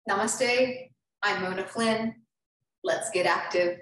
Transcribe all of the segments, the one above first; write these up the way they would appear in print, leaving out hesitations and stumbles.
Namaste, I'm Mona Flynn. Let's get active.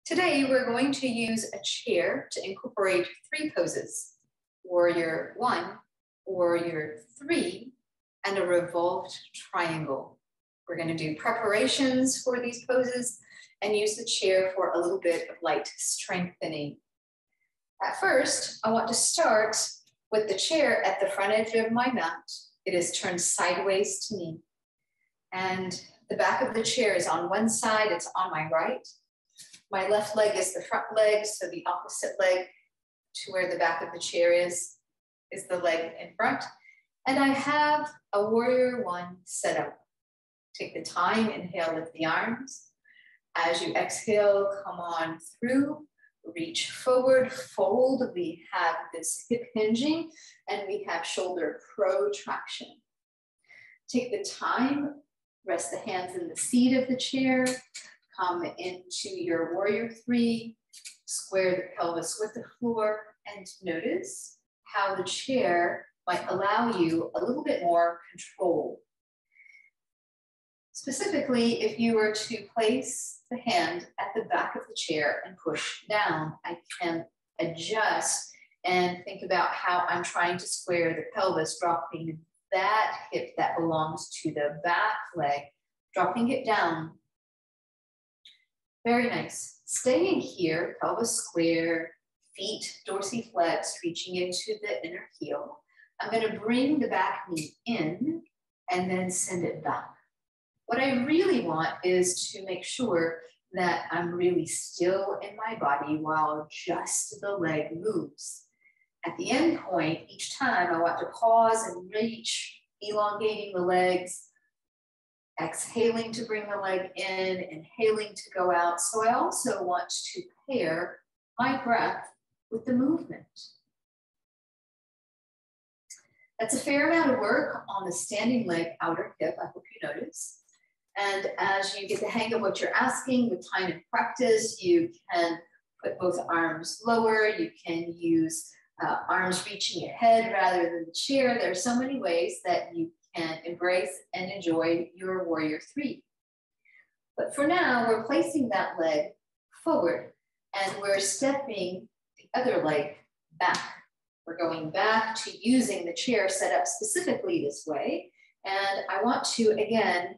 Today, we're going to use a chair to incorporate 3 poses: Warrior 1, Warrior 3, and a revolved triangle. We're going to do preparations for these poses and use the chair for a little bit of light strengthening. At first, I want to start with the chair at the front edge of my mat. It is turned sideways to me. And the back of the chair is on one side, it's on my right. My left leg is the front leg, so the opposite leg to where the back of the chair is the leg in front. And I have a Warrior 1 set up. Take the time, inhale, lift the arms. As you exhale, come on through, reach forward, fold. We have this hip hinging and we have shoulder protraction. Take the time, rest the hands in the seat of the chair, come into your Warrior 3, square the pelvis with the floor, and notice how the chair might allow you a little bit more control. Specifically, if you were to place the hand at the back of the chair and push down, I can adjust and think about how I'm trying to square the pelvis, dropping that hip that belongs to the back leg, dropping it down. Very nice. Staying here, pelvis square, feet dorsiflex, reaching into the inner heel. I'm going to bring the back knee in and then send it back. What I really want is to make sure that I'm really still in my body while just the leg moves. At the end point, each time I want to pause and reach, elongating the legs, exhaling to bring the leg in, inhaling to go out. So I also want to pair my breath with the movement. That's a fair amount of work on the standing leg outer hip, I hope you notice. And as you get the hang of what you're asking, with time and practice, you can put both arms lower, you can use arms reaching ahead rather than the chair. There are so many ways that you can embrace and enjoy your Warrior 3. But for now, we're placing that leg forward and we're stepping the other leg back. We're going back to using the chair set up specifically this way. And I want to, again,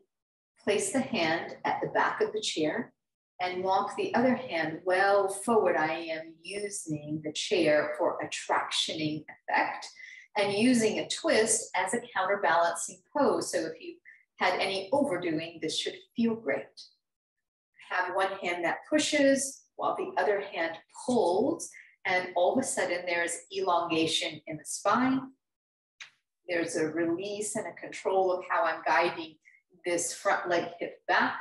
place the hand at the back of the chair and walk the other hand well forward. I am using the chair for a tractioning effect and using a twist as a counterbalancing pose. So if you had any overdoing, this should feel great. Have one hand that pushes while the other hand pulls, and all of a sudden there's elongation in the spine. There's a release and a control of how I'm guiding this front leg hip back.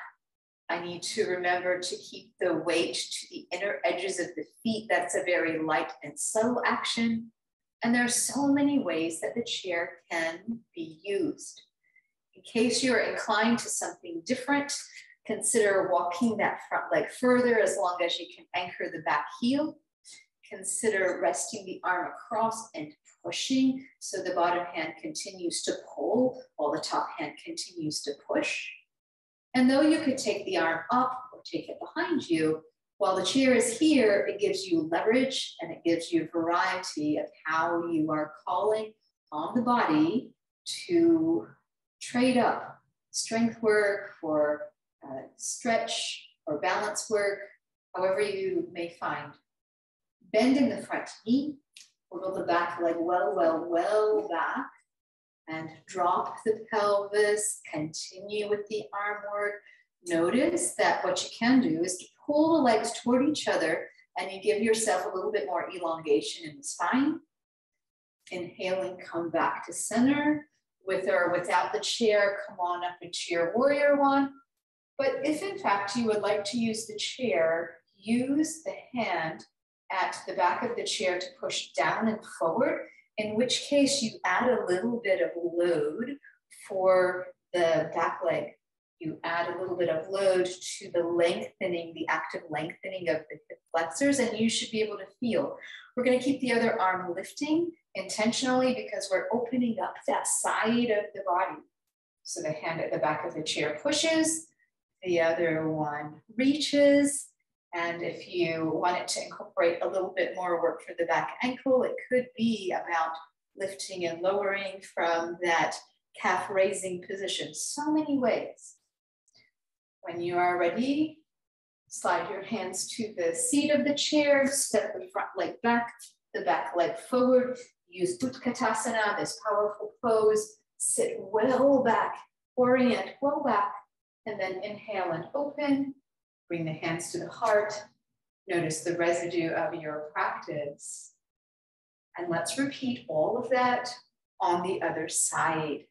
I need to remember to keep the weight to the inner edges of the feet. That's a very light and subtle action. And there are so many ways that the chair can be used. In case you're inclined to something different, consider walking that front leg further as long as you can anchor the back heel. Consider resting the arm across and pushing so the bottom hand continues to pull while the top hand continues to push. And though you could take the arm up or take it behind you, while the chair is here, it gives you leverage and it gives you variety of how you are calling on the body to trade up strength work for stretch or balance work, however you may find. Bend in the front knee, wiggle the back leg well back, and drop the pelvis, continue with the arm work. Notice that what you can do is to pull the legs toward each other and you give yourself a little bit more elongation in the spine. Inhaling, come back to center. With or without the chair, come on up into your Warrior 1. But if in fact you would like to use the chair, use the hand at the back of the chair to push down and forward, in which case you add a little bit of load for the back leg. You add a little bit of load to the lengthening, the active lengthening of the hip flexors, and you should be able to feel. We're going to keep the other arm lifting intentionally because we're opening up that side of the body. So the hand at the back of the chair pushes, the other one reaches. And if you wanted to incorporate a little bit more work for the back ankle, it could be about lifting and lowering from that calf raising position. So many ways. When you are ready, slide your hands to the seat of the chair, step the front leg back, the back leg forward. Use Utkatasana, this powerful pose. Sit well back, orient well back, and then inhale and open. Bring the hands to the heart. Notice the residue of your practice. And let's repeat all of that on the other side.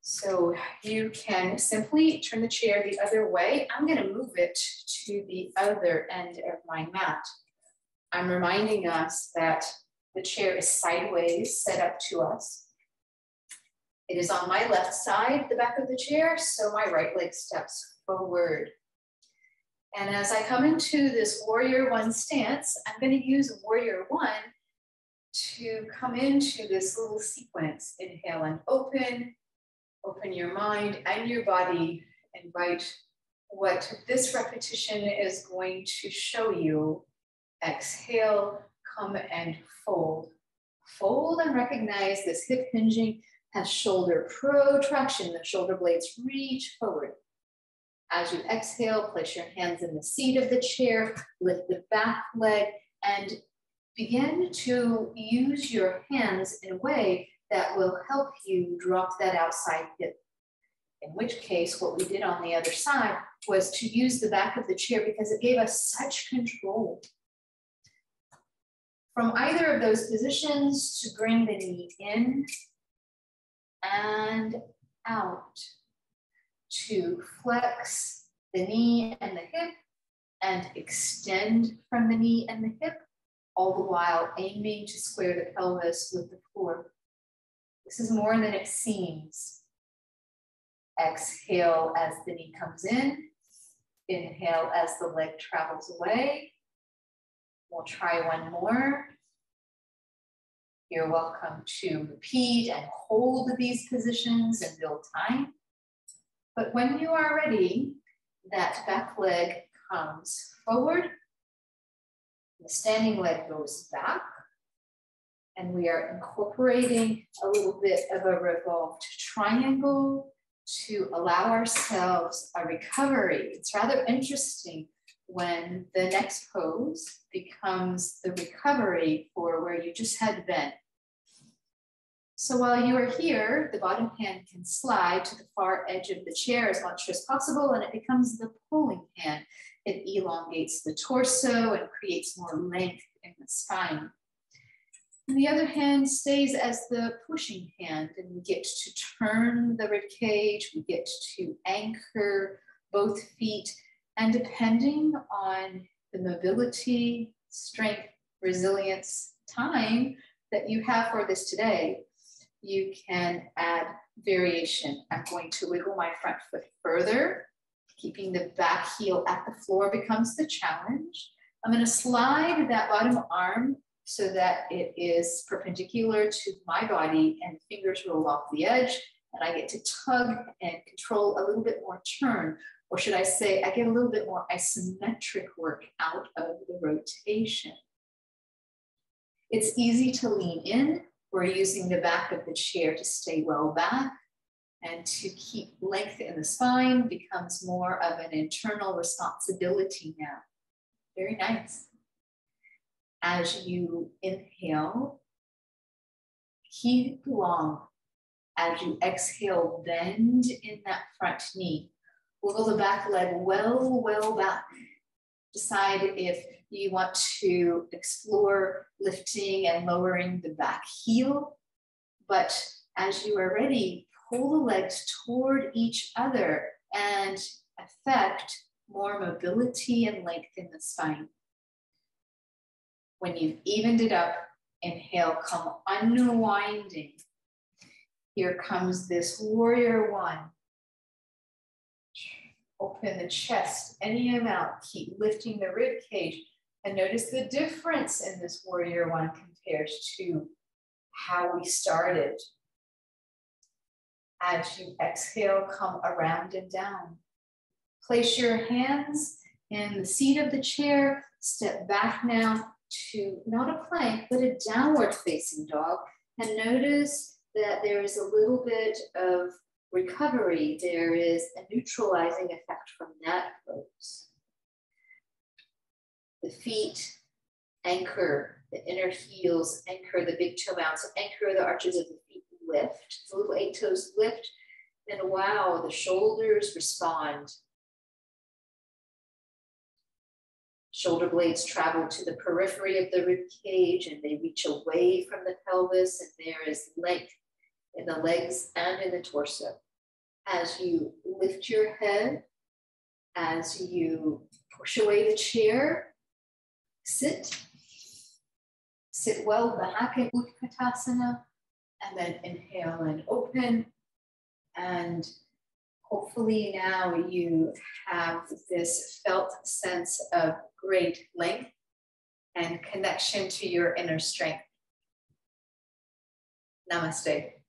So you can simply turn the chair the other way. I'm going to move it to the other end of my mat. I'm reminding us that the chair is sideways, set up to us. It is on my left side, the back of the chair, so my right leg steps forward. And as I come into this warrior one stance, I'm going to use warrior one to come into this little sequence. Inhale and open your mind and your body. Invite what this repetition is going to show you. Exhale, come and fold. Fold and recognize this hip hinging has shoulder protraction. The shoulder blades reach forward. As you exhale, place your hands in the seat of the chair, lift the back leg, and begin to use your hands in a way that will help you drop that outside hip. In which case, what we did on the other side was to use the back of the chair because it gave us such control. From either of those positions, to bring the knee in and out, to flex the knee and the hip and extend from the knee and the hip, all the while aiming to square the pelvis with the floor. This is more than it seems. Exhale as the knee comes in. Inhale as the leg travels away. We'll try one more. You're welcome to repeat and hold these positions and build time. But when you are ready, that back leg comes forward. The standing leg goes back. And we are incorporating a little bit of a revolved triangle to allow ourselves a recovery. It's rather interesting when the next pose becomes the recovery for where you just had been. So while you are here, the bottom hand can slide to the far edge of the chair as much as possible, and it becomes the pulling hand. It elongates the torso and creates more length in the spine. And the other hand stays as the pushing hand, and we get to turn the rib cage, we get to anchor both feet, and depending on the mobility, strength, resilience, time that you have for this today, you can add variation. I'm going to wiggle my front foot further. Keeping the back heel at the floor becomes the challenge. I'm going to slide that bottom arm so that it is perpendicular to my body and fingers roll off the edge, and I get to tug and control a little bit more turn, or should I say, I get a little bit more isometric work out of the rotation. It's easy to lean in. We're using the back of the chair to stay well back, and to keep length in the spine becomes more of an internal responsibility now. Very nice. As you inhale, keep long. As you exhale, bend in that front knee. Wiggle the back leg well back. Decide if you want to explore lifting and lowering the back heel. But as you are ready, pull the legs toward each other and affect more mobility and length in the spine. When you've evened it up, inhale, come unwinding. Here comes this warrior one. Open the chest any amount, keep lifting the rib cage, and notice the difference in this warrior one compared to how we started. As you exhale, come around and down. Place your hands in the seat of the chair. Step back now to not a plank, but a downward facing dog. And notice that there is a little bit of recovery. There is a neutralizing effect from that pose. The feet anchor, the inner heels anchor the big toe mounts, anchor the arches of the feet, lift. The little 8 toes lift. And wow, the shoulders respond. Shoulder blades travel to the periphery of the rib cage and they reach away from the pelvis, and there is length in the legs and in the torso. As you lift your head, as you push away the chair, sit well back in Utkatasana, and then inhale and open. And hopefully now you have this felt sense of great length and connection to your inner strength. Namaste.